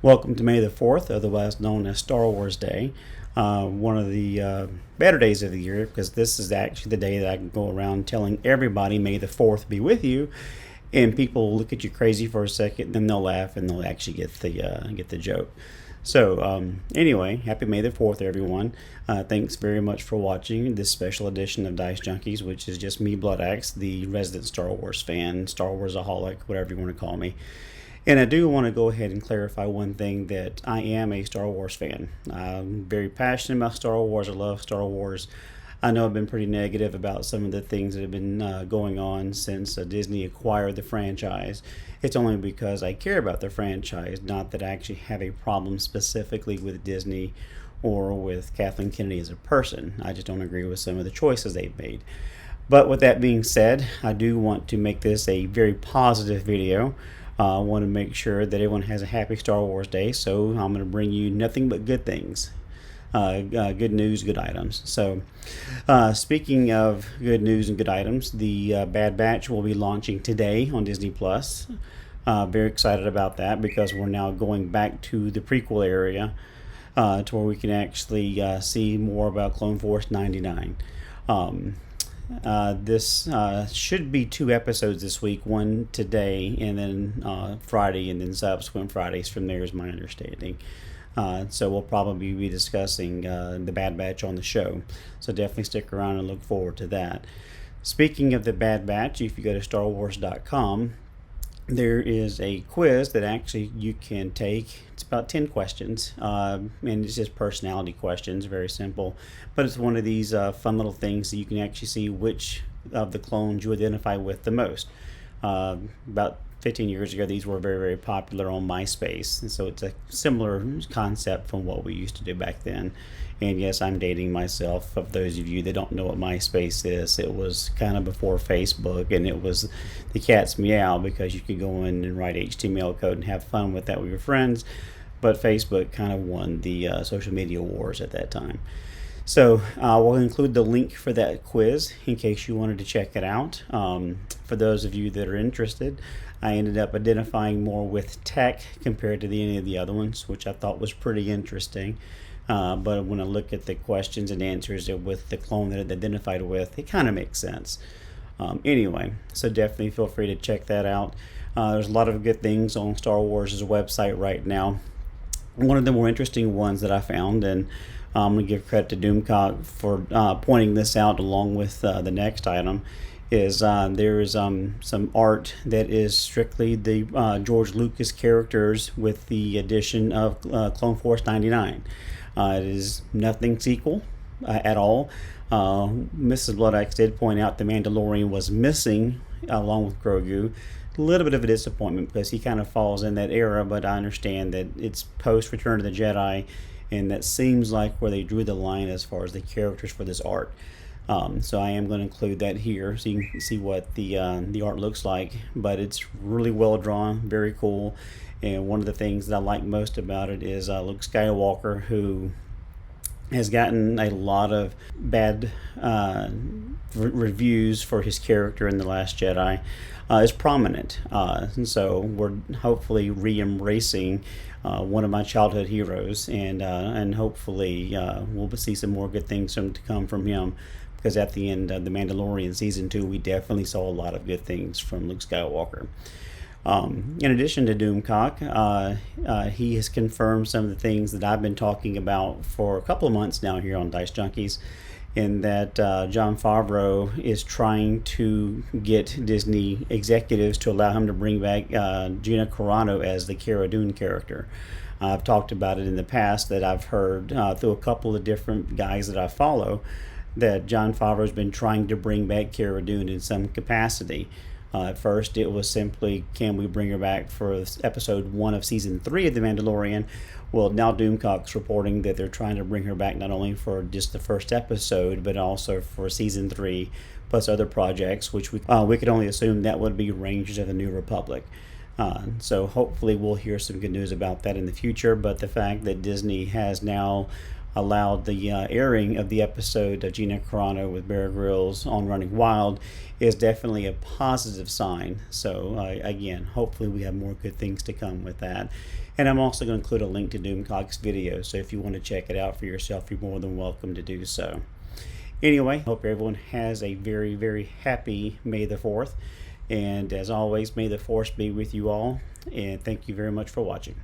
Welcome to May the 4th, otherwise known as Star Wars Day. One of the better days of the year, because this is actually the day that I can go around telling everybody May the 4th be with you, and people will look at you crazy for a second, then they'll laugh and they'll actually get the joke. So anyway, happy May the 4th, everyone. Thanks very much for watching this special edition of Dicejunkies, which is just me, Blood Axe, the resident Star Wars fan, Star Warsaholic, whatever you want to call me. And I do want to go ahead and clarify one thing, that I am a Star Wars fan. I'm very passionate about Star Wars. I love Star Wars. I know I've been pretty negative about some of the things that have been going on since Disney acquired the franchise. It's only because I care about the franchise, not that I actually have a problem specifically with Disney or with Kathleen Kennedy as a person. I just don't agree with some of the choices they've made. But with that being said, I do want to make this a very positive video. I want to make sure that everyone has a happy Star Wars Day, so I'm going to bring you nothing but good things. Good news, good items. So, speaking of good news and good items, the Bad Batch will be launching today on Disney Plus. Very excited about that, because we're now going back to the prequel area to where we can actually see more about Clone Force 99. This should be 2 episodes this week, one today and then Friday, and then subsequent Fridays from there, is my understanding. So we'll probably be discussing the Bad Batch on the show, so definitely stick around and look forward to that. Speaking of the Bad Batch, if you go to StarWars.com, there is a quiz that actually you can take. It's about 10 questions, and it's just personality questions, very simple. But it's one of these fun little things that you can actually see which of the clones you identify with the most. About 15 years ago, these were very, very popular on MySpace, and so it's a similar concept from what we used to do back then. And yes, I'm dating myself. Of those of you that don't know what MySpace is, it was kind of before Facebook, and it was the cat's meow, because you could go in and write HTML code and have fun with that with your friends. But Facebook kind of won the social media wars at that time. So we'll include the link for that quiz in case you wanted to check it out. For those of you that are interested, I ended up identifying more with tech compared to any of the other ones, which I thought was pretty interesting. But when I look at the questions and answers with the clone that it identified with, it kind of makes sense. Anyway, so definitely feel free to check that out. There's a lot of good things on Star Wars' website right now. One of the more interesting ones that I found, and I'm going to give credit to Doomcock for pointing this out along with the next item, is there is some art that is strictly the George Lucas characters with the addition of Clone Force 99. It is nothing sequel at all. Mrs. Bloodaxe did point out the Mandalorian was missing along with Grogu. A little bit of a disappointment, because he kind of falls in that era, but I understand that it's post Return of the Jedi, and that seems like where they drew the line as far as the characters for this art. So I am going to include that here so you can see what the art looks like. But it's really well drawn, very cool. And one of the things that I like most about it is Luke Skywalker, who has gotten a lot of bad reviews for his character in The Last Jedi, is prominent. And so we're hopefully re-embracing one of my childhood heroes, and hopefully we'll see some more good things to come from him, because at the end of The Mandalorian Season 2, we definitely saw a lot of good things from Luke Skywalker. In addition to Doomcock, he has confirmed some of the things that I've been talking about for a couple of months now here on Dicejunkies, in that Jon Favreau is trying to get Disney executives to allow him to bring back Gina Carano as the Cara Dune character. I've talked about it in the past, that I've heard through a couple of different guys that I follow, that Jon Favreau has been trying to bring back Cara Dune in some capacity. At first, it was simply, can we bring her back for episode 1 of season 3 of The Mandalorian? Well, now Doomcock's reporting that they're trying to bring her back not only for just the first episode, but also for season 3, plus other projects, which we could only assume that would be Rangers of the New Republic. So hopefully we'll hear some good news about that in the future. But the fact that Disney has now allowed the airing of the episode of Gina Carano with Bear Grylls on Running Wild is definitely a positive sign. So again, hopefully we have more good things to come with that. And I'm also going to include a link to Doomcock's video, so if you want to check it out for yourself, you're more than welcome to do so. Anyway, hope everyone has a very, very happy May the 4th. And as always, may the Force be with you all. And thank you very much for watching.